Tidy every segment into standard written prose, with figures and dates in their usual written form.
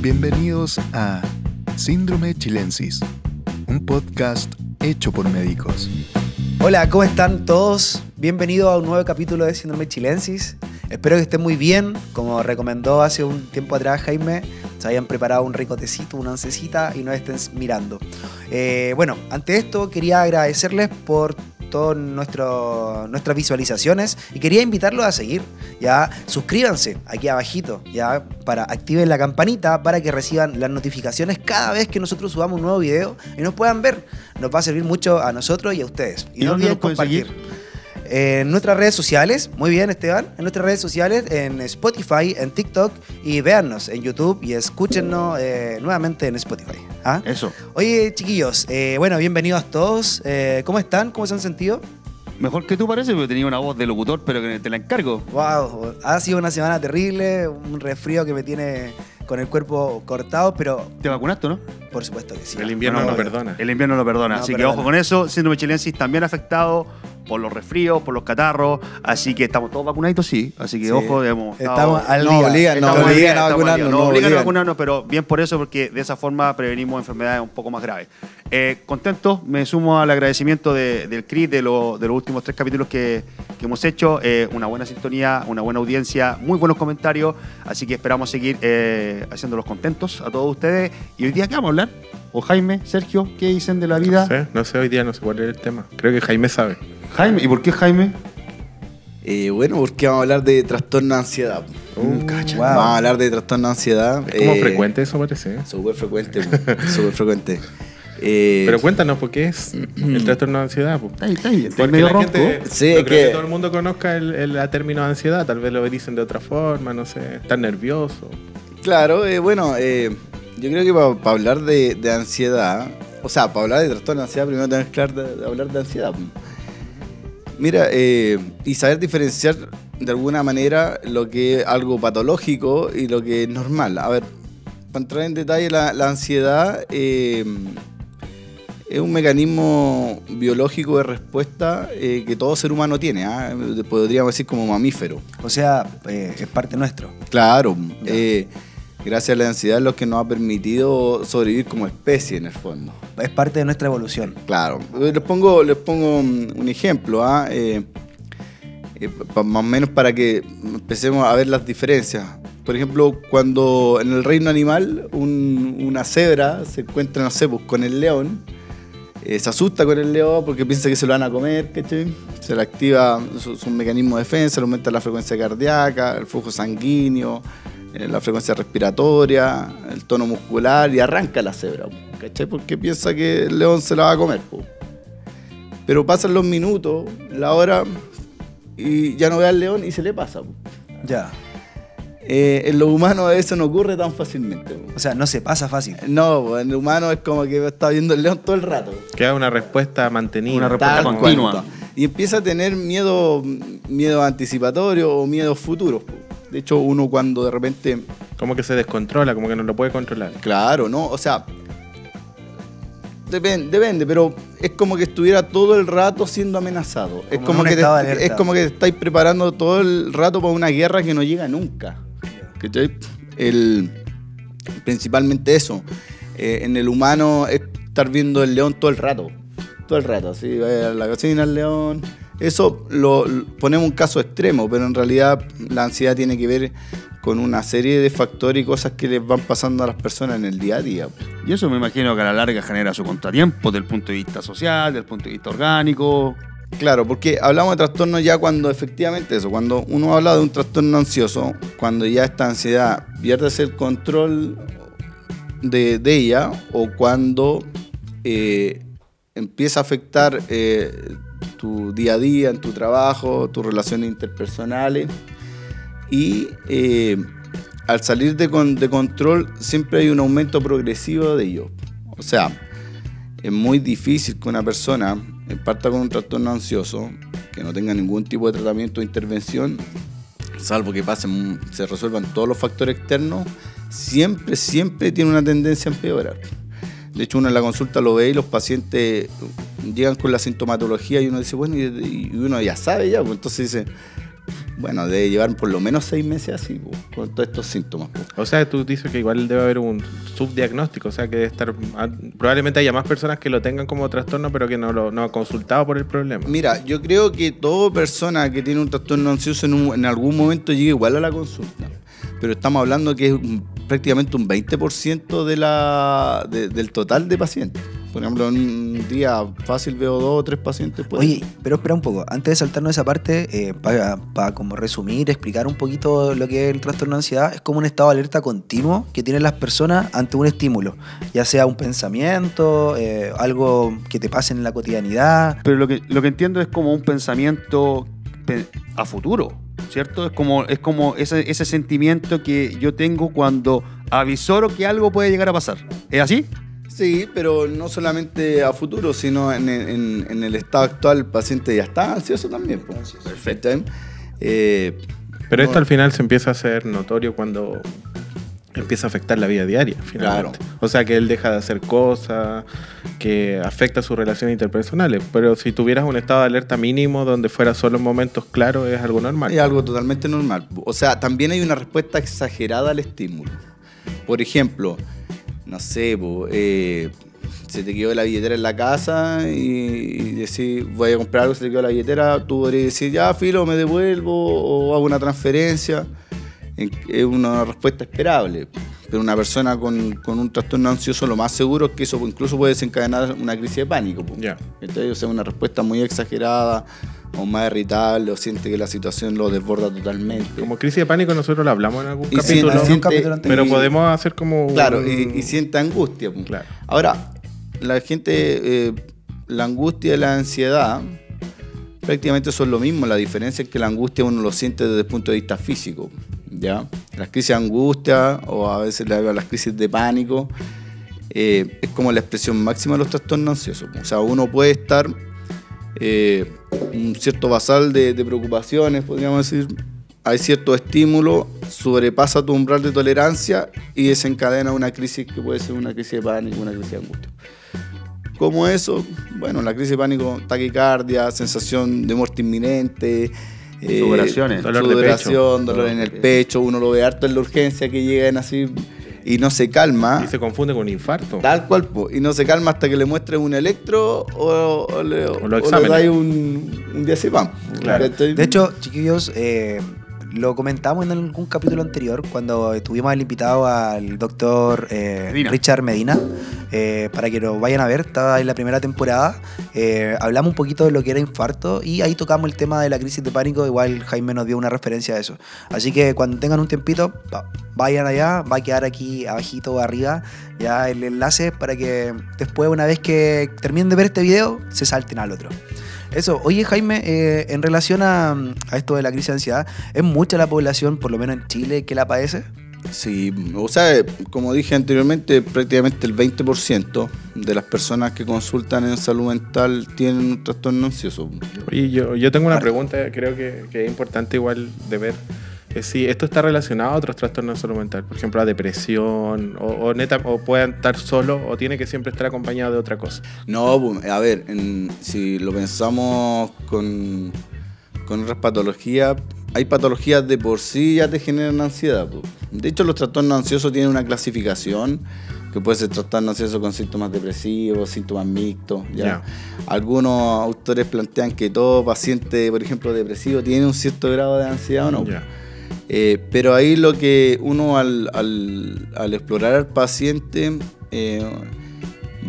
Bienvenidos a Síndrome Chilensis, un podcast hecho por médicos. Hola, ¿cómo están todos? Bienvenidos a un nuevo capítulo de Síndrome Chilensis. Espero que estén muy bien. Como recomendó hace un tiempo atrás Jaime, se hayan preparado un rico tecito, una oncecita y nos estén mirando. Bueno, ante esto quería agradecerles por todas nuestras visualizaciones y quería invitarlos a seguir. Ya, suscríbanse aquí abajito, ya, para activen la campanita para que reciban las notificaciones cada vez que nosotros subamos un nuevo video y nos puedan ver. Nos va a servir mucho a nosotros y a ustedes. Y no olviden compartir. En nuestras redes sociales, muy bien Esteban, en nuestras redes sociales, en Spotify, en TikTok, y véannos en YouTube y escúchennos nuevamente en Spotify. ¿Ah? Eso. Oye, chiquillos, bueno, bienvenidos todos. ¿Cómo están? ¿Cómo se han sentido? Mejor que tú parece, porque tenía una voz de locutor, pero que te la encargo. Wow, ha sido una semana terrible, un resfrío que me tiene con el cuerpo cortado, pero... ¿Te vacunaste, no? Por supuesto que sí. El invierno no perdona. El invierno no perdona, No así perdona. que ojo con eso. Síndrome chilensis también afectado por los resfríos, por los catarros, así que estamos todos vacunaditos, sí. Así que Sí. ojo, Estamos al No día. obligan, no Estamos al obligan día, a estamos al vacunarnos. día. No Nos obligan a obligan. vacunarnos, pero bien por eso, porque de esa forma prevenimos enfermedades un poco más graves. Contento, me sumo al agradecimiento del CRI de los últimos 3 capítulos que hemos hecho. Una buena sintonía, una buena audiencia, muy buenos comentarios, así que esperamos seguir haciéndolos contentos a todos ustedes. Y hoy día, ¿qué vamos a hablar? O Jaime, Sergio, ¿qué dicen de la vida? No sé, hoy día no sé cuál es el tema. Creo que Jaime sabe. Jaime, ¿y por qué Jaime? Bueno, porque vamos a hablar de trastorno de ansiedad. Cacha. Wow. Vamos a hablar de trastorno de ansiedad. Es como frecuente eso, parece. Súper frecuente, súper frecuente. Pero cuéntanos, ¿por qué es el trastorno de ansiedad? Po? Está bien, está Porque medio la ronco. gente, Sí, no es creo que que- todo el mundo conozca el término de ansiedad. Tal vez lo dicen de otra forma, no sé. Estar nervioso. Claro, bueno, yo creo que para hablar de ansiedad, o sea, para hablar de trastorno de ansiedad, primero tenemos que hablar de ansiedad. Mira, y saber diferenciar de alguna manera lo que es algo patológico y lo que es normal. A ver, para entrar en detalle, la ansiedad es un mecanismo biológico de respuesta que todo ser humano tiene, ¿ah? Podríamos decir como mamífero. O sea, es parte nuestro. Claro, gracias a la ansiedad es lo que nos ha permitido sobrevivir como especie en el fondo. Es parte de nuestra evolución. Claro, les pongo un ejemplo, más o menos para que empecemos a ver las diferencias. Por ejemplo, cuando en el reino animal una cebra se encuentra, no sé, pues, con el león, se asusta con el león porque piensa que se lo van a comer, ¿cachai? Se le activa su mecanismo de defensa, le aumenta la frecuencia cardíaca, el flujo sanguíneo, la frecuencia respiratoria, el tono muscular y arranca la cebra, ¿cachai? Porque piensa que el león se la va a comer, po. Pero pasan los minutos, la hora y ya no ve al león y se le pasa, po. Ya. En los humanos eso no ocurre tan fácilmente, po. O sea, no se pasa fácil. No, po, en el humano es como que está viendo el león todo el rato. Queda una respuesta mantenida. Una respuesta Tal continua. cual. Y empieza a tener miedo anticipatorio o miedos futuros, po. De hecho, uno cuando de repente... Como que se descontrola, como que no lo puede controlar. Claro, ¿no? O sea, depende, pero es como que estuviera todo el rato siendo amenazado. Es Como como, en un que estado de alerta. es como que te estáis preparando todo el rato para una guerra que no llega nunca. ¿Cachai? Principalmente eso. En el humano es estar viendo el león todo el rato. Todo el rato, así, vaya a la cocina el león. Eso lo ponemos un caso extremo, pero en realidad la ansiedad tiene que ver con una serie de factores y cosas que les van pasando a las personas en el día a día. Y eso me imagino que a la larga genera su contratiempo desde el punto de vista social, desde el punto de vista orgánico. Claro, porque hablamos de trastorno ya cuando efectivamente eso, cuando uno habla de un trastorno ansioso, cuando ya esta ansiedad pierdes el control de ella o cuando empieza a afectar tu día a día, en tu trabajo, tus relaciones interpersonales y al salir de control siempre hay un aumento progresivo de ello. O sea, es muy difícil que una persona parta con un trastorno ansioso, que no tenga ningún tipo de tratamiento o intervención, salvo que se resuelvan todos los factores externos, siempre tiene una tendencia a empeorar. De hecho, uno en la consulta lo ve y los pacientes llegan con la sintomatología y uno dice, bueno, y uno ya sabe ya, pues entonces dice, bueno, debe llevar por lo menos 6 meses así, po, con todos estos síntomas. Po. O sea, tú dices que igual debe haber un subdiagnóstico, o sea, que debe estar, probablemente haya más personas que lo tengan como trastorno, pero que no ha consultado por el problema. Mira, yo creo que toda persona que tiene un trastorno ansioso en algún momento llega igual a la consulta. Pero estamos hablando que es prácticamente un 20% del total de pacientes. Por ejemplo, en un día fácil veo 2 o 3 pacientes. Oye, pero espera un poco. Antes de saltarnos esa parte, para como resumir, explicar un poquito lo que es el trastorno de ansiedad, es como un estado de alerta continuo que tienen las personas ante un estímulo, ya sea un pensamiento, algo que te pase en la cotidianidad. Pero lo que entiendo es como un pensamiento a futuro, ¿cierto? Es como ese sentimiento que yo tengo cuando avisoro que algo puede llegar a pasar. ¿Es así? Sí, pero no solamente a futuro, sino en el estado actual el paciente ya está ansioso también. Pues. Perfecto. Pero esto al final se empieza a hacer notorio cuando empieza a afectar la vida diaria, finalmente. Claro. O sea, que él deja de hacer cosas, que afecta sus relaciones interpersonales. Pero si tuvieras un estado de alerta mínimo donde fuera solo en momentos claros, es algo normal. Es algo totalmente normal. O sea, también hay una respuesta exagerada al estímulo. Por ejemplo, no sé, se te quedó la billetera en la casa y decís, voy a comprar algo, se te quedó la billetera, tú podrías decir, ya, filo, me devuelvo o hago una transferencia. Es una respuesta esperable. Pero una persona con un trastorno ansioso, lo más seguro es que eso incluso puede desencadenar una crisis de pánico. Yeah. Entonces, o sea, una respuesta muy exagerada o más irritable o siente que la situación lo desborda totalmente. Como crisis de pánico nosotros lo hablamos en algún Y capítulo, pero podemos hacer como... Claro, y siente angustia. Claro. Ahora, la gente, la angustia y la ansiedad prácticamente son lo mismo. La diferencia es que la angustia uno lo siente desde el punto de vista físico, ¿ya? Las crisis de angustia o a veces las crisis de pánico es como la expresión máxima de los trastornos ansiosos. O sea, uno puede estar un cierto basal de preocupaciones, podríamos decir. Hay cierto estímulo, sobrepasa tu umbral de tolerancia y desencadena una crisis que puede ser una crisis de pánico, una crisis de angustia. ¿Cómo eso? Bueno, la crisis de pánico, taquicardia, sensación de muerte inminente, sudoraciones, dolor en el pecho, uno lo ve harto en la urgencia que llegan así y no se calma. Y se confunde con un infarto. Tal cual, y no se calma hasta que le muestres un electro o le dais un diazepam. Claro. De hecho, chiquillos, lo comentamos en algún capítulo anterior cuando tuvimos al invitado al doctor Richard Medina, para que lo vayan a ver, estaba en la primera temporada. Hablamos un poquito de lo que era infarto y ahí tocamos el tema de la crisis de pánico. Igual Jaime nos dio una referencia a eso, así que cuando tengan un tiempito vayan allá, va a quedar aquí abajito o arriba ya el enlace para que después, una vez que terminen de ver este video, se salten al otro. Eso. Oye, Jaime, en relación a esto de la crisis de ansiedad, ¿es mucha la población, por lo menos en Chile, que la padece? Sí, o sea, como dije anteriormente, prácticamente el 20% de las personas que consultan en salud mental tienen un trastorno ansioso. Oye, yo tengo una pregunta, creo que es importante igual de ver. Si esto está relacionado a otros trastornos de salud mental, por ejemplo, a depresión, o pueden estar solos, o tiene que siempre estar acompañado de otra cosa. No, a ver, si lo pensamos con otras patologías, hay patologías de por sí ya te generan ansiedad. De hecho, los trastornos ansiosos tienen una clasificación que puede ser trastorno ansioso con síntomas depresivos, síntomas mixtos. ¿ya? Yeah. Algunos autores plantean que todo paciente, por ejemplo, depresivo, tiene un cierto grado de ansiedad o no. Yeah. Pero ahí lo que uno al explorar al paciente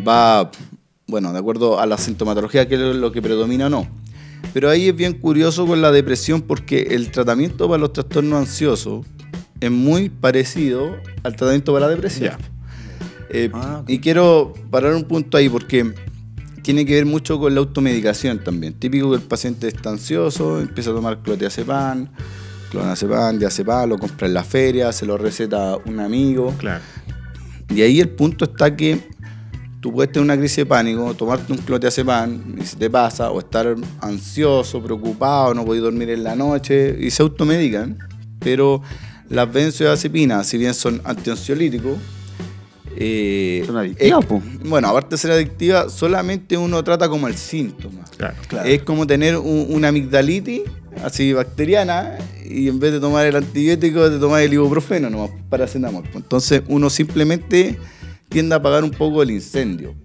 va, bueno, de acuerdo a la sintomatología, que es lo que predomina o no. Pero ahí es bien curioso con la depresión porque el tratamiento para los trastornos ansiosos es muy parecido al tratamiento para la depresión. Yeah. Y quiero parar un punto ahí porque tiene que ver mucho con la automedicación también. Típico que el paciente está ansioso, empieza a tomar clonazepam, diazepam, lo compra en la feria, se lo receta un amigo. Claro. Y ahí el punto está que tú puedes tener una crisis de pánico, tomarte un clonazepam y se te pasa, o estar ansioso, preocupado, no podés dormir en la noche y se automedican. Pero las benzodiazepinas, si bien son antiansiolíticos, son adictivas, bueno, aparte de ser adictiva, solamente uno trata como el síntoma. Claro. Claro. Es como tener una amigdalitis así bacteriana y en vez de tomar el antibiótico te tomas el ibuprofeno nomás, paracetamol. Entonces uno simplemente tiende a apagar un poco el incendio.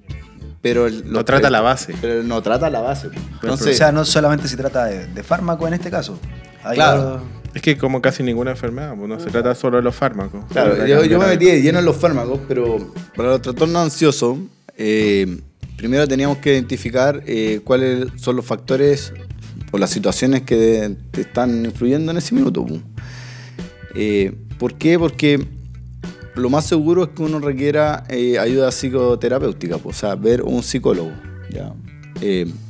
Pero No trata la base. Pero no trata la base. Entonces, O sea, no solamente se trata de fármaco en este caso. Hay Claro. otro- Es que como casi ninguna enfermedad, pues no se trata solo de los fármacos. claro, yo me metí de lleno en los fármacos, pero para los trastornos ansiosos, primero teníamos que identificar cuáles son los factores o las situaciones que te están influyendo en ese minuto. ¿Por qué? Porque lo más seguro es que uno requiera ayuda psicoterapéutica, o sea, ver un psicólogo. ¿Ya?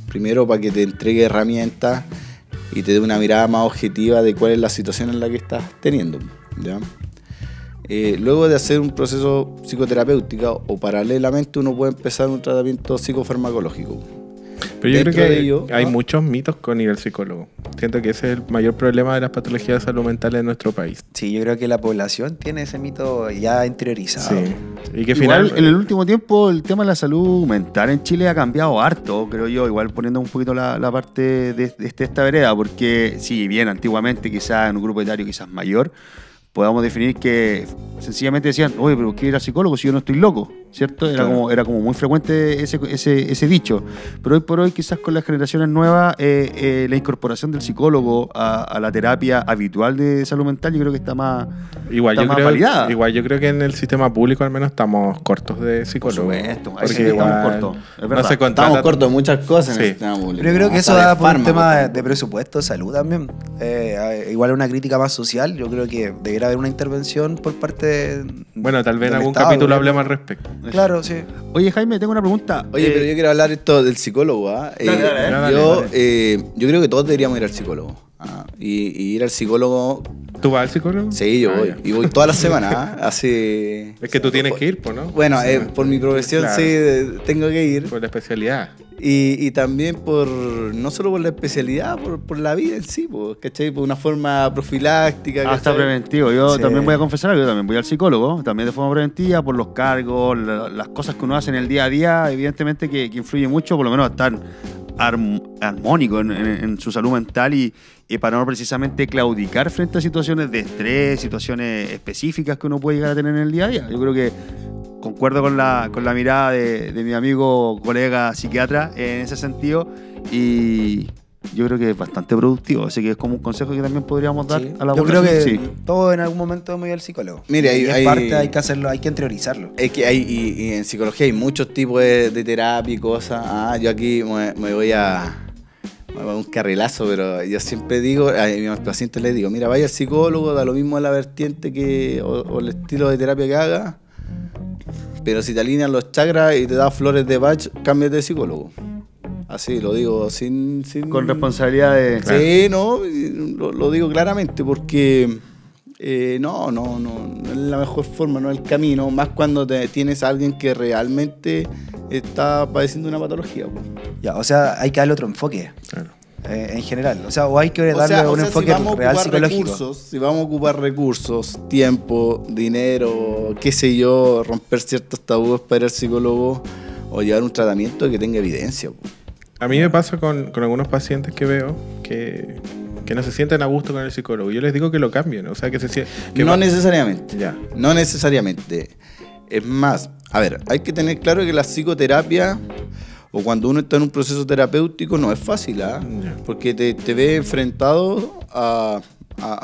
Primero para que te entregue herramientas y te dé una mirada más objetiva de cuál es la situación en la que estás teniendo. ¿Ya? Luego de hacer un proceso psicoterapéutico o paralelamente uno puede empezar un tratamiento psicofarmacológico. Pero yo Dentro creo de que ello, hay muchos mitos con ir al psicólogo. Siento que ese es el mayor problema de las patologías de salud mental en nuestro país. Sí, yo creo que la población tiene ese mito ya interiorizado. Sí. Y que Igual, final, en el último tiempo, el tema de la salud mental en Chile ha cambiado harto, creo yo, igual poniendo un poquito la parte de esta vereda, porque si bien antiguamente quizás en un grupo etario quizás mayor, podamos definir que sencillamente decían, oye, pero ¿qué ir al psicólogo si yo no estoy loco? ¿Cierto? Era como muy frecuente ese dicho. Pero hoy por hoy, quizás con las generaciones nuevas, la incorporación del psicólogo a la terapia habitual de salud mental, yo creo que está más, igual está yo más creo, validada. igual yo creo que en el sistema público al menos estamos cortos de Por psicólogos. supuesto, ahí Porque sí estamos igual cortos, es no verdad. se contrata. Estamos cortos de muchas cosas en Sí. el sistema público. Pero yo creo que eso Hasta da de por un fármacos tema también. de presupuesto de salud también. Igual una crítica más social. Yo creo que debería haber una intervención por parte Bueno, tal vez en del algún Estado, capítulo ¿no? hablemos al respecto. Claro, sí. Oye, Jaime, tengo una pregunta. Oye, pero yo quiero hablar esto del psicólogo. dale, Yo creo que todos deberíamos ir al psicólogo. Y ir al psicólogo, ¿Tú vas al psicólogo? sí, yo Ah, voy. ya. Y voy todas las semanas. Hace... Es que tú tienes que ir, pues, ¿no? Bueno, por mi profesión Claro. sí, tengo que ir. Por la especialidad. Y también no solo por la especialidad, por la vida en sí, pues, ¿cachai? Por una forma profiláctica. Hasta ¿cachai? preventivo. Yo Sí. también voy a confesar que yo también voy al psicólogo, también de forma preventiva, por los cargos, las cosas que uno hace en el día a día, evidentemente que influye mucho, por lo menos estar armónico en su salud mental y para no precisamente claudicar frente a situaciones de estrés, situaciones específicas que uno puede llegar a tener en el día a día. Yo creo que concuerdo con la mirada de mi amigo, colega psiquiatra en ese sentido y yo creo que es bastante productivo, así que es como un consejo que también podríamos dar Sí. a la Yo creo población. que Sí. todos en algún momento hemos ido al psicólogo. Mire, Y es hay- parte, hay que hacerlo, hay que interiorizarlo. Es que y en psicología hay muchos tipos de terapia y cosas. Yo aquí me voy a un carrilazo, pero yo siempre digo, a mis pacientes les digo, mira, vaya al psicólogo, da lo mismo la vertiente o el estilo de terapia que haga, pero si te alinean los chakras y te da flores de Bach, cámbiate de psicólogo. Así lo digo sin Con responsabilidad de... Sí, no, lo digo claramente porque no es la mejor forma, no es el camino, más cuando tienes a alguien que realmente está padeciendo una patología. Pues. Ya, o sea, hay que darle otro enfoque Claro. en general. O sea, o hay que O darle sea, un enfoque si vamos a real ocupar psicológico. recursos, si vamos a ocupar recursos, tiempo, dinero, qué sé yo, romper ciertos tabúes para ir al psicólogo o llevar un tratamiento que tenga evidencia. Pues. A mí me pasa con algunos pacientes que veo que no se sienten a gusto con el psicólogo. Yo les digo que lo cambien, o sea, que se sienten... No necesariamente. Ya. No necesariamente. Es más, a ver, hay que tener claro que la psicoterapia o cuando uno está en un proceso terapéutico no es fácil, ¿ah? Ya. Porque te ves enfrentado a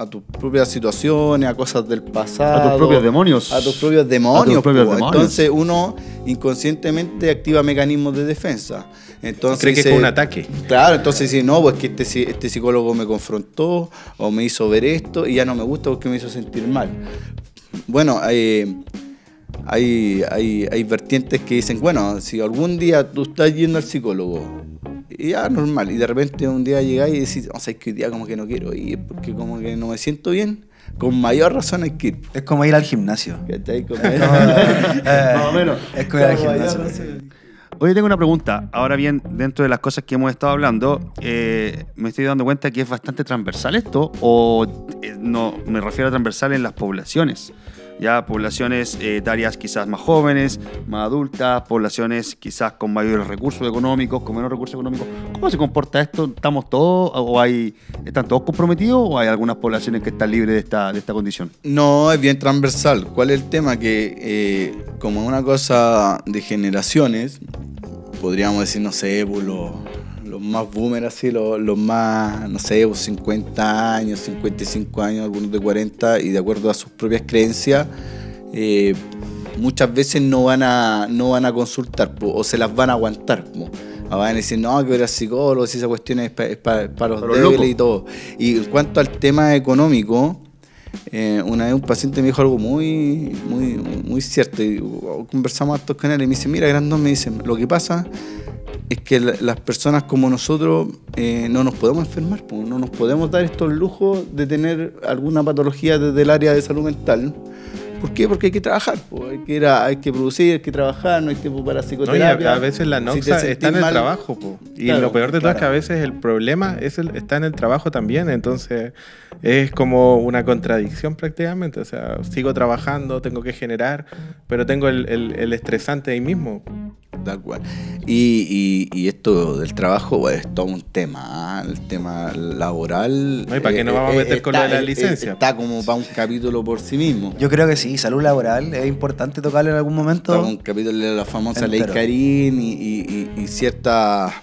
tus propias situaciones, a cosas del pasado. A tus propios demonios. A tus propios demonios. A tus propios po. demonios. Entonces uno inconscientemente activa mecanismos de defensa. Entonces Cree que es dice- como un ataque. Claro, entonces dice, no, pues que este psicólogo me confrontó o me hizo ver esto y ya no me gusta porque me hizo sentir mal. Bueno, hay vertientes que dicen, bueno, si algún día tú estás yendo al psicólogo, y ya normal, y de repente un día llegáis y decís, o sea, es que hoy día como que no quiero ir porque como que no me siento bien, con mayor razón hay que ir. Es como ir al gimnasio. ¿Cachai? Como- Más o menos. Es como ir al Con mayor gimnasio. razón. Oye, tengo una pregunta. Ahora bien, dentro de las cosas que hemos estado hablando, me estoy dando cuenta que es bastante transversal esto, o no me refiero a transversal en las poblaciones. ya poblaciones etarias quizás más jóvenes, más adultas, poblaciones quizás con mayores recursos económicos, con menos recursos económicos. ¿Cómo se comporta esto? ¿Estamos todos están todos comprometidos o hay algunas poblaciones que están libres de esta condición? No, es bien transversal. ¿Cuál es el tema? Que como es una cosa de generaciones, podríamos decir, no sé, pues, los más boomers, así, los más, no sé, pues, 50 años, 55 años, algunos de 40, y de acuerdo a sus propias creencias, muchas veces no van a consultar, po, o se las van a aguantar, po. Van a decir, no, que eres psicólogo, si esa cuestión es para los débiles locos. y todo. Y en cuanto al tema económico, una vez un paciente me dijo algo muy cierto, y conversamos hartos con él y me dice, mira, Grandón, me dice, lo que pasa es que las personas como nosotros no nos podemos enfermar, no nos podemos dar estos lujos de tener alguna patología desde el área de salud mental. ¿Por qué? Porque hay que trabajar, hay que producir, hay que trabajar, no hay tiempo para psicoterapia. No, y a veces la noxa está en el trabajo, po. Y claro, lo peor de todo es que a veces el problema está en el trabajo también, entonces es como una contradicción prácticamente. O sea, sigo trabajando, tengo que generar, pero tengo el estresante ahí mismo. Tal cual. Y esto del trabajo, pues, es todo un tema, el tema laboral. No, ¿y para qué nos vamos a meter con lo de la licencia? Está como para un capítulo por sí mismo. Yo creo que sí, salud laboral es importante tocarlo en algún momento. Está un capítulo de la famosa entero. ley Carín y ciertas...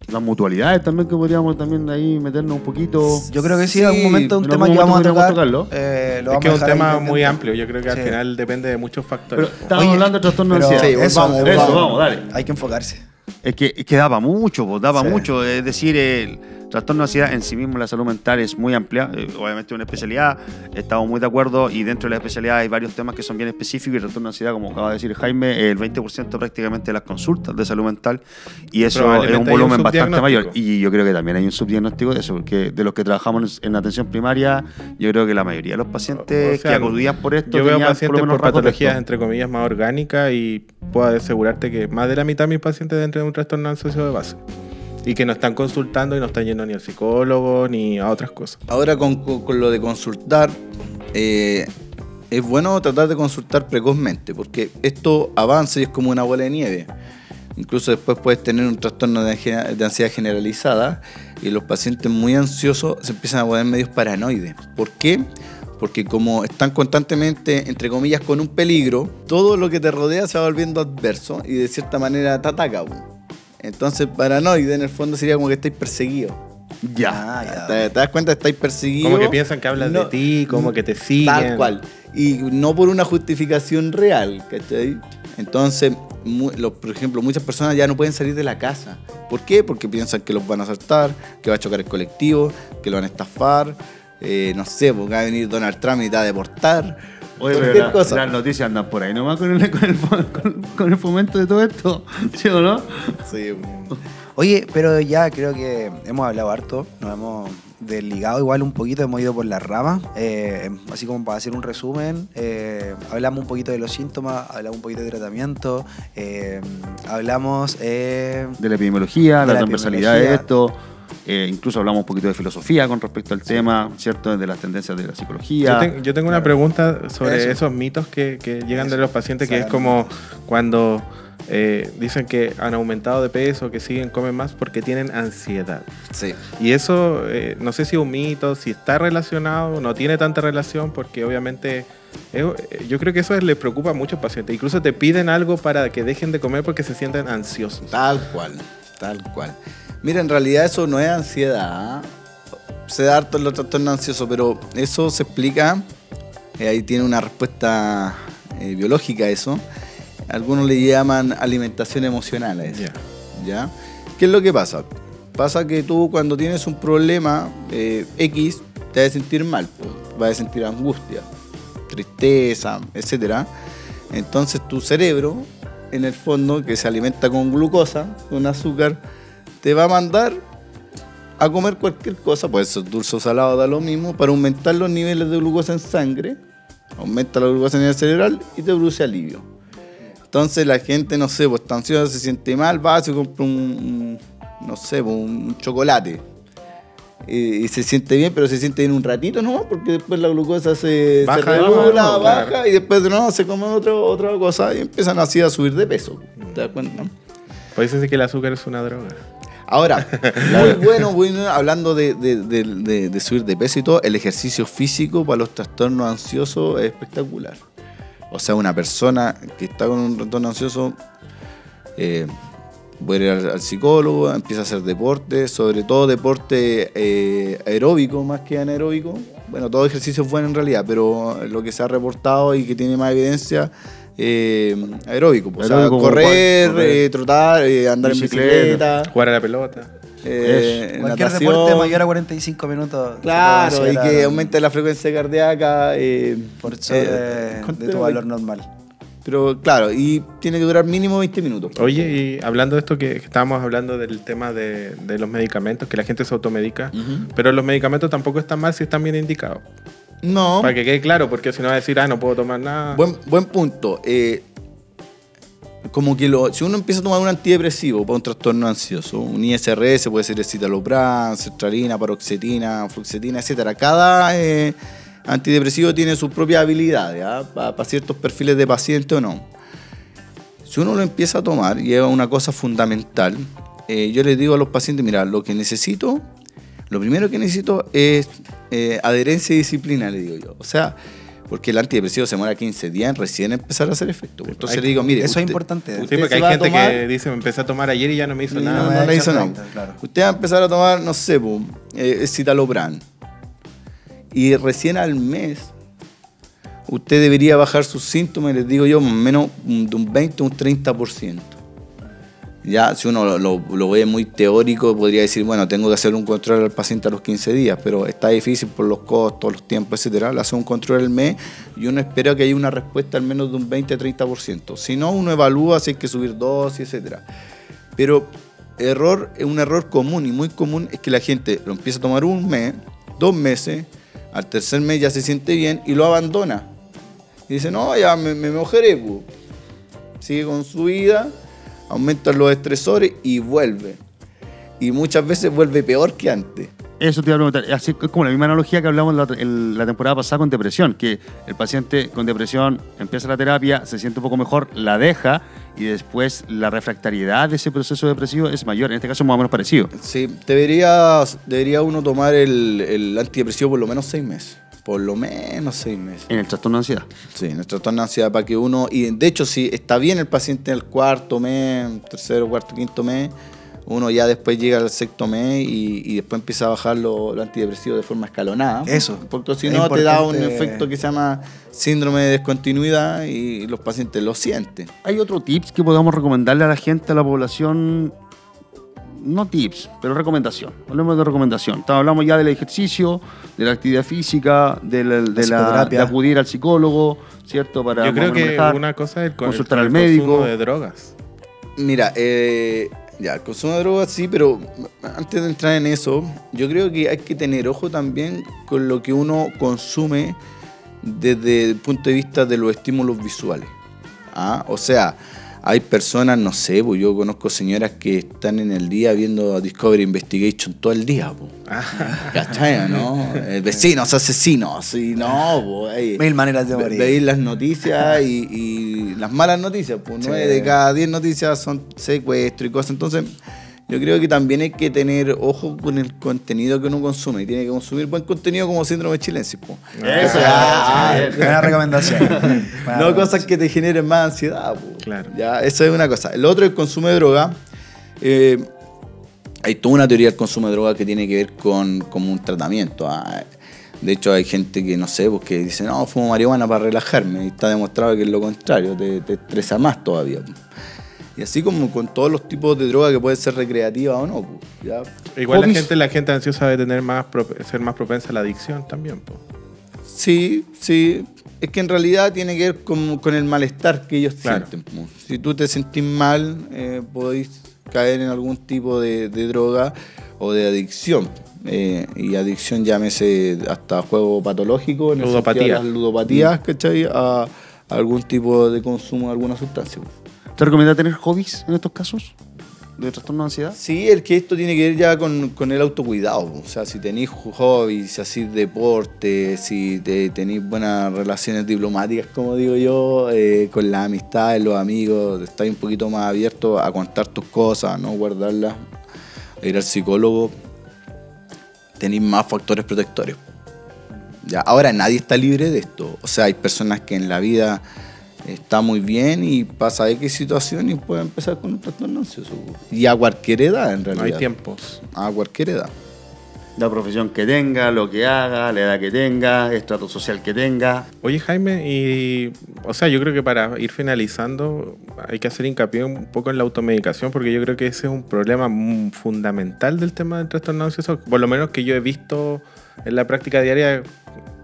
Las mutualidades también, que podríamos también ahí meternos un poquito. Yo creo que sí, Sí, en algún momento es un en tema algún que vamos a momento tocar. podríamos Lo Es vamos que a es un dejar ahí tema pendiente. muy amplio, yo creo que al Sí. final depende de muchos factores. Pero estábamos Oye, hablando de trastorno de pero ansiedad. Sí, vamos, Eso, vamos. vamos, dale. Hay que enfocarse. Es que daba mucho, pues, daba Sí. mucho. Es decir, el trastorno de ansiedad en sí mismo, la salud mental es muy amplia. Obviamente una especialidad, estamos muy de acuerdo, y dentro de la especialidad hay varios temas que son bien específicos. Y el trastorno de ansiedad, como acaba de decir Jaime, el 20% prácticamente de las consultas de salud mental, y eso es Probablemente un hay un volumen bastante mayor. subdiagnóstico. Y yo creo que también hay un subdiagnóstico de eso, porque de los que trabajamos en atención primaria, yo creo que la mayoría de los pacientes O sea, que acudían por esto yo veo tenían pacientes lo menos por rasgos de patologías esto. entre comillas más orgánicas, y puedo asegurarte que más de la mitad de mis pacientes dentro de un trastorno ansioso de base, y que no están consultando y no están yendo ni al psicólogo ni a otras cosas. Ahora con lo de consultar, es bueno tratar de consultar precozmente, porque esto avanza y es como una bola de nieve. Incluso después puedes tener un trastorno de ansiedad generalizada, y los pacientes muy ansiosos se empiezan a poner medios paranoides. ¿Por qué? Porque como están constantemente, entre comillas, con un peligro, todo lo que te rodea se va volviendo adverso y de cierta manera te ataca. Entonces, paranoide en el fondo sería como que estáis perseguidos. Ah, ya. ¿Te das cuenta? Estáis perseguidos. Como que piensan que hablas de ti, como que te siguen. Tal cual. Y no por una justificación real, ¿cachai? Entonces, por ejemplo, muchas personas ya no pueden salir de la casa. ¿Por qué? Porque piensan que los van a asaltar, que va a chocar el colectivo, que lo van a estafar, no sé, porque va a venir Donald Trump y te va a deportar. Oye, Cualquier pero cosa. las noticias andan por ahí nomás con el fomento de todo esto, ¿sí o no? Sí. Oye, pero ya creo que hemos hablado harto, nos hemos desligado igual un poquito, hemos ido por las ramas, así como para hacer un resumen, hablamos un poquito de los síntomas, hablamos un poquito de tratamiento, hablamos... De la epidemiología, De la la transversalidad de epidemiología. esto. Incluso hablamos un poquito de filosofía con respecto al tema, ¿cierto? De las tendencias de la psicología. Yo tengo una pregunta sobre Eso. esos mitos que llegan de Eso. los pacientes, que es Saben como mitos. cuando dicen que han aumentado de peso, que siguen, comen más porque tienen ansiedad. Sí. Y eso, no sé si es un mito, si está relacionado, no tiene tanta relación, porque obviamente yo creo que eso les preocupa a muchos pacientes. Incluso te piden algo para que dejen de comer porque se sienten ansiosos. Tal cual, tal cual. Mira, en realidad eso no es ansiedad. Se da harto en los trastornos ansiosos, pero eso se explica. Ahí tiene una respuesta biológica eso. Algunos le llaman alimentación emocional a eso. Ya. ¿Ya? ¿Qué es lo que pasa? Pasa que tú cuando tienes un problema X, te vas a sentir mal, pues. Vas a sentir angustia, tristeza, etc. Entonces tu cerebro, en el fondo, que se alimenta con glucosa, con azúcar, te va a mandar a comer cualquier cosa, puede ser dulce o salado, da lo mismo, para aumentar los niveles de glucosa en sangre, aumenta la glucosa a nivel cerebral y te produce alivio. Entonces la gente, no sé, pues está ansiosa, se siente mal, va, se compra un chocolate. y se siente bien, pero se siente bien un ratito, ¿no? Porque después la glucosa se Baja, regula, baja, claro. y después de nuevo se come otra cosa y empiezan así a subir de peso. ¿Te das cuenta? Por eso dice que el azúcar es una droga. Ahora, muy bueno, hablando de subir de peso y todo, el ejercicio físico para los trastornos ansiosos es espectacular. O sea, una persona que está con un trastorno ansioso puede ir al psicólogo, empieza a hacer deporte, sobre todo deporte aeróbico más que anaeróbico. Bueno, todo ejercicio es bueno en realidad, pero lo que se ha reportado y que tiene más evidencia, aeróbico. O sea, Aeróbico, correr, trotar, andar en Bicicleta. bicicleta. Jugar a la pelota. Cualquier Natación. deporte mayor a 45 minutos. Claro, se puede y hacer que aumente la frecuencia cardíaca. por sobre de tu valor normal. Pero claro, y tiene que durar mínimo 20 minutos. Oye, y hablando de esto que estábamos hablando del tema de los medicamentos, que la gente se automedica, pero los medicamentos tampoco están mal si están bien indicados. No, Para que quede claro, porque si no va a decir, no puedo tomar nada. buen punto. Como que si uno empieza a tomar un antidepresivo para un trastorno ansioso, un ISRS, puede ser escitalopram, sertralina, paroxetina, fluoxetina, etcétera. Cada antidepresivo tiene sus propias habilidades, para ciertos perfiles de paciente o no. Si uno lo empieza a tomar, y es una cosa fundamental, yo les digo a los pacientes, mira, lo primero que necesito es adherencia y disciplina, le digo yo. O sea, porque el antidepresivo se demora 15 días en recién empezar a hacer efecto. Entonces le digo, mire, Eso es importante. Sí, porque hay gente que dice, me empecé a tomar ayer y ya no me hizo nada. no le hizo nada. Claro. Usted va a empezar a tomar, no sé, escitalopram. Y recién al mes, usted debería bajar sus síntomas, les digo yo, más o menos de un 20 a un 30%. Ya, si uno lo ve muy teórico, podría decir, bueno, tengo que hacer un control al paciente a los 15 días, pero está difícil por los costos, los tiempos, etcétera. Le hace un control al mes y uno espera que haya una respuesta al menos de un 20 a 30%. Si no, uno evalúa si hay que subir dosis, etcétera. Pero un error común y muy común es que la gente lo empieza a tomar un mes, 2 meses, al tercer mes ya se siente bien y lo abandona. Y dice, no, ya me mojeré. Pues. Sigue con su vida, aumentan los estresores y vuelve. Y muchas veces vuelve peor que antes. Eso te iba a preguntar. Así es como la misma analogía que hablamos la temporada pasada con depresión, que el paciente con depresión empieza la terapia, se siente un poco mejor, la deja y después la refractariedad de ese proceso depresivo es mayor. En este caso es más o menos parecido. Sí, debería uno tomar el antidepresivo por lo menos 6 meses. Por lo menos 6 meses. En el trastorno de ansiedad. Sí, en el trastorno de ansiedad para que uno... Y de hecho, si está bien el paciente en el 4.º mes, 3.º, 4.º, 5.º mes, uno ya después llega al 6.º mes y después empieza a bajar los antidepresivos de forma escalonada. Eso. Porque si Es no te da un importante. efecto que se llama síndrome de descontinuidad y los pacientes lo sienten. ¿Hay otro tips que podamos recomendarle a la gente, a la población? No tips, pero recomendación. Hablemos de recomendación. Hablamos ya del ejercicio, de la actividad física, de acudir al psicólogo, ¿cierto? Para Yo creo que manejar, una cosa es consultar al el médico. consumo de drogas. Mira, ya, el consumo de drogas sí, pero antes de entrar en eso, yo creo que hay que tener ojo también con lo que uno consume desde el punto de vista de los estímulos visuales. O sea, hay personas, no sé, pues yo conozco señoras que están en el día viendo Discovery Investigation todo el día, pues. ¿Cachai, no? Vecinos asesinos, y no, pues. 1000 maneras de morir. Veis las noticias y las malas noticias, pues 9 de cada 10 noticias son secuestro y cosas. Entonces, yo creo que también hay que tener ojo con el contenido que uno consume. Y tiene que consumir buen contenido como síndrome chilensis, pues. Eso, Buena recomendación. No cosas que te generen más ansiedad, pues. Claro. Ya, eso es una cosa. El otro es el consumo de droga. Hay toda una teoría del consumo de droga que tiene que ver con un tratamiento. De hecho, hay gente que, no sé, pues, que dice, no, fumo marihuana para relajarme. Y está demostrado que es lo contrario, te estresa más todavía. Y así como con todos los tipos de droga que pueden ser recreativas o no. Pues, ¿ya? Igual Hobbies. la gente ansiosa debe tener ser más propensa a la adicción también. Po. Sí. Es que en realidad tiene que ver con el malestar que ellos Claro. sienten. Pues. Si tú te sentís mal, podéis caer en algún tipo de droga o de adicción. Y adicción llámese hasta juego patológico, en el Ludopatía. sentido de las ludopatías, ¿cachai? A algún tipo de consumo de alguna sustancia. ¿Te recomienda tener hobbies en estos casos? de trastorno de ansiedad? Sí, el que esto tiene que ver ya con el autocuidado. O sea, si tenéis hobbies, si hacéis deporte, si tenéis buenas relaciones diplomáticas, como digo yo, con las amistades, los amigos, estáis un poquito más abiertos a contar tus cosas, no guardarlas, a ir al psicólogo, tenéis más factores protectores. Ya, ahora nadie está libre de esto. O sea, hay personas que en la vida está muy bien y pasa X situación y puede empezar con un trastorno ansioso. Y a cualquier edad, en realidad. No hay tiempos. A cualquier edad. La profesión que tenga, lo que haga, la edad que tenga, estrato social que tenga. Oye, Jaime, o sea, yo creo que para ir finalizando hay que hacer hincapié un poco en la automedicación, porque yo creo que ese es un problema fundamental del tema del trastorno ansioso, por lo menos que yo he visto en la práctica diaria,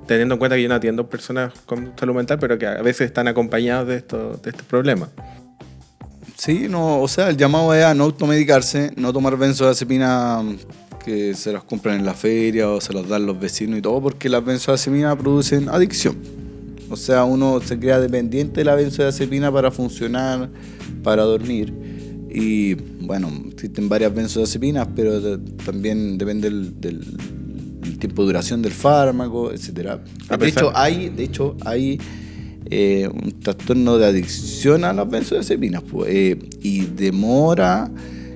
teniendo en cuenta que yo no atiendo personas con salud mental, pero que a veces están acompañados de estos problemas. Sí, no, o sea, el llamado es a no automedicarse, no tomar benzodiazepina que se las compran en la feria o se las dan los vecinos y todo, porque las benzodiazepinas producen adicción. O sea, uno se crea dependiente de la benzodiazepina para funcionar, para dormir. Y bueno, existen varias benzodiazepinas, pero también depende del tiempo de duración del fármaco, etcétera. De hecho, hay un trastorno de adicción a las benzodiazepinas, pues, y demora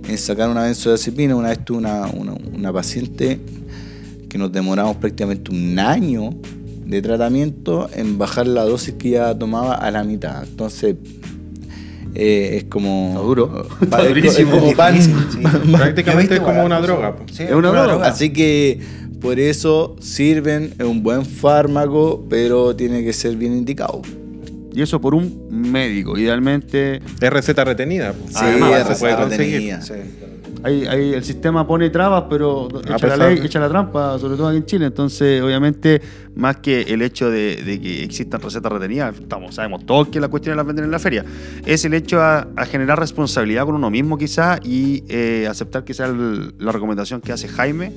en sacar una benzodiazepina. Una vez tuve una paciente que nos demoramos prácticamente un año de tratamiento en bajar la dosis que ella tomaba a la mitad. Entonces, es como... Está duro. Está durísimo. Es como pan. Sí. Prácticamente es como una droga. Sí, Es una droga. Así que por eso sirven, es un buen fármaco, pero tiene que ser bien indicado. Y eso por un médico, idealmente. Es receta retenida. Sí, Además, es se puede receta conseguir. retenida. Sí. Ahí el sistema pone trabas, pero echa pesar la ley, de- echa la trampa, sobre todo aquí en Chile. Entonces, obviamente, más que el hecho de que existan recetas retenidas, sabemos todos que la cuestión las venden en la feria, es el hecho a generar responsabilidad con uno mismo quizás y aceptar quizás la recomendación que hace Jaime,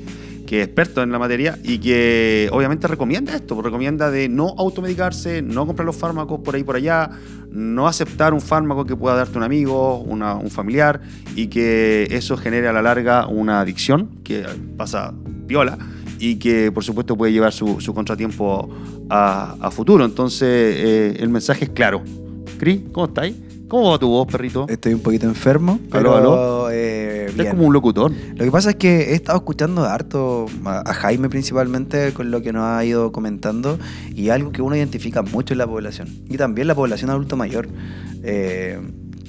que es experto en la materia y que obviamente recomienda esto, recomienda de no automedicarse, no comprar los fármacos por ahí por allá, no aceptar un fármaco que pueda darte un amigo, un familiar, y que eso genere a la larga una adicción que pasa piola y que por supuesto puede llevar su contratiempo a futuro. Entonces el mensaje es claro. Cris, ¿cómo estáis? ¿Cómo va tu voz, perrito? Estoy un poquito enfermo, pero Aló. bien. Estás como un locutor. Lo que pasa es que he estado escuchando harto a Jaime principalmente con lo que nos ha ido comentando, y algo que uno identifica mucho en la población y también la población adulto mayor.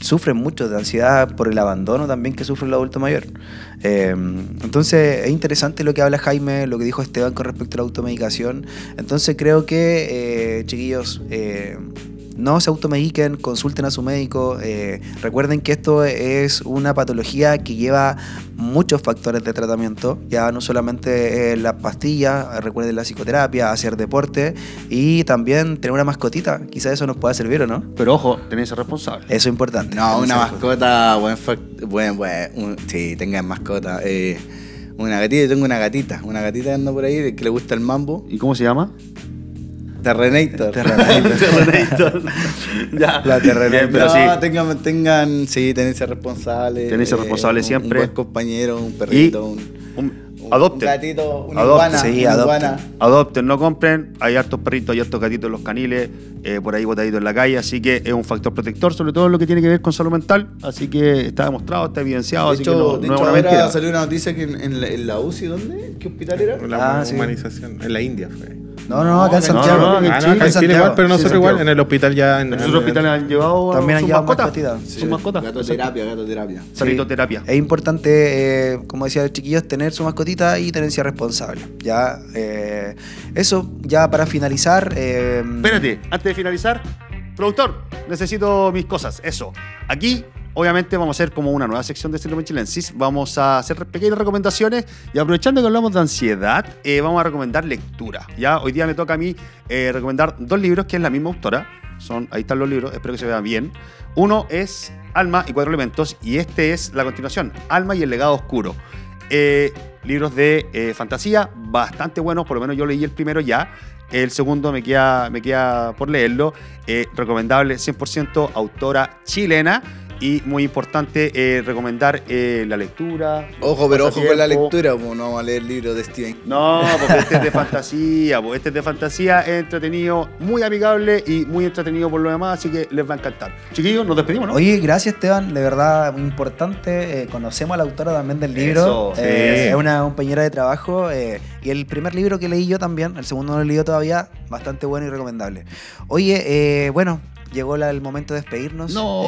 Sufren mucho de ansiedad por el abandono también que sufre el adulto mayor. Entonces es interesante lo que habla Jaime, lo que dijo Esteban con respecto a la automedicación. Entonces creo que, chiquillos, no se automediquen, consulten a su médico. Recuerden que esto es una patología que lleva muchos factores de tratamiento, ya no solamente las pastillas, recuerden la psicoterapia, hacer deporte y también tener una mascotita. Quizás eso nos pueda servir, ¿o no? Pero ojo, tenés que ser responsable. Eso es importante. No, una Tener esa mascota, sí, tengan mascota. Una gatita, yo tengo una gatita que anda por ahí, que le gusta el mambo. ¿Y cómo se llama? Terrenator. Terrenator. Ya. La Terrenator. Bien, pero no, sí. tengan, sí, tenerse responsable. Tenerse responsable siempre. Un buen compañero, un perrito, Adopten. un gatito, una Adopten. iguana. Sí, una adopten. iguana. Adopten, no compren. Hay hartos perritos, hay hartos gatitos en los caniles, por ahí botaditos en la calle. Así que es un factor protector, sobre todo en lo que tiene que ver con salud mental. Así que está demostrado, está evidenciado. De así hecho, que no es una ahora mentira. salió una noticia que en la UCI, ¿dónde? ¿Qué hospital era? La sí. humanización. En la India fue. No, acá en No, Santiago. no, en Chile, acá en Chile igual, pero nosotros Sí, igual Santiago. en el hospital ya. En nuestros hospitales han llevado También han sus llevado mascotas. mascotitas. Sus mascotas. Gatoterapia. Sanitoterapia. Es importante, como decía el chiquillos, tener su mascotita y tenencia responsable. Ya, eso, ya para finalizar. Espérate, antes de finalizar, productor, necesito mis cosas. Eso. Aquí, obviamente, vamos a hacer como una nueva sección de Síndrome Chilensis. Vamos a hacer pequeñas recomendaciones y aprovechando que hablamos de ansiedad, vamos a recomendar lectura. Ya, hoy día me toca a mí recomendar 2 libros que es la misma autora. Ahí están los libros, espero que se vean bien. Uno es Alma y 4 elementos y este es la continuación, Alma y el legado oscuro. Libros de fantasía bastante buenos, por lo menos yo leí el primero ya. El segundo me queda por leerlo. Recomendable, 100% autora chilena. Y muy importante, recomendar la lectura. Ojo, pero ojo con la pasatiempo. lectura, pues no vamos a leer libros de Stephen King. No, porque este es de fantasía, pues este es de fantasía, es entretenido, muy amigable y muy entretenido por lo demás, así que les va a encantar. Chiquillos, nos despedimos, ¿no? Oye, gracias Esteban, de verdad muy importante. Conocemos a la autora también del libro. Eso, sí. Es una compañera de trabajo. Y el primer libro que leí yo también, el segundo no lo he leído todavía, bastante bueno y recomendable. Oye, bueno, llegó el momento de despedirnos. No.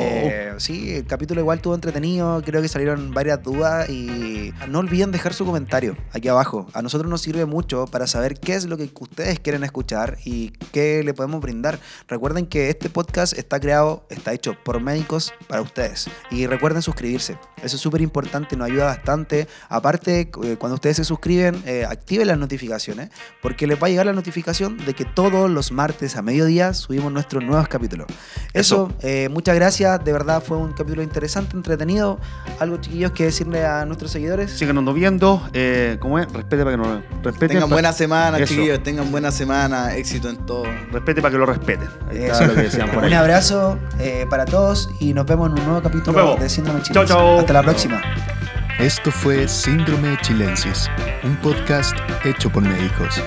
Sí, el capítulo igual estuvo entretenido, creo que salieron varias dudas y no olviden dejar su comentario aquí abajo. A nosotros nos sirve mucho para saber qué es lo que ustedes quieren escuchar y qué le podemos brindar. Recuerden que este podcast está hecho por médicos para ustedes. Y recuerden suscribirse. Eso es súper importante, nos ayuda bastante. Aparte, cuando ustedes se suscriben, activen las notificaciones, porque les va a llegar la notificación de que todos los martes a mediodía subimos nuestros nuevos capítulos. Eso, muchas gracias, de verdad fue un capítulo interesante, entretenido. Algo, chiquillos, que decirle a nuestros seguidores. Síganos viendo, ¿cómo es? Respete para que nos respeten. Tengan buena semana, Eso. chiquillos. Tengan buena semana. Éxito en todo. Respete para que lo respeten. Ahí está Eso. lo que decían por ahí. Un abrazo para todos y nos vemos en un nuevo Nos capítulo vemos. de Síndrome Chau, Chilensis. chau. Hasta la próxima. Esto fue Síndrome Chilensis, un podcast hecho por médicos.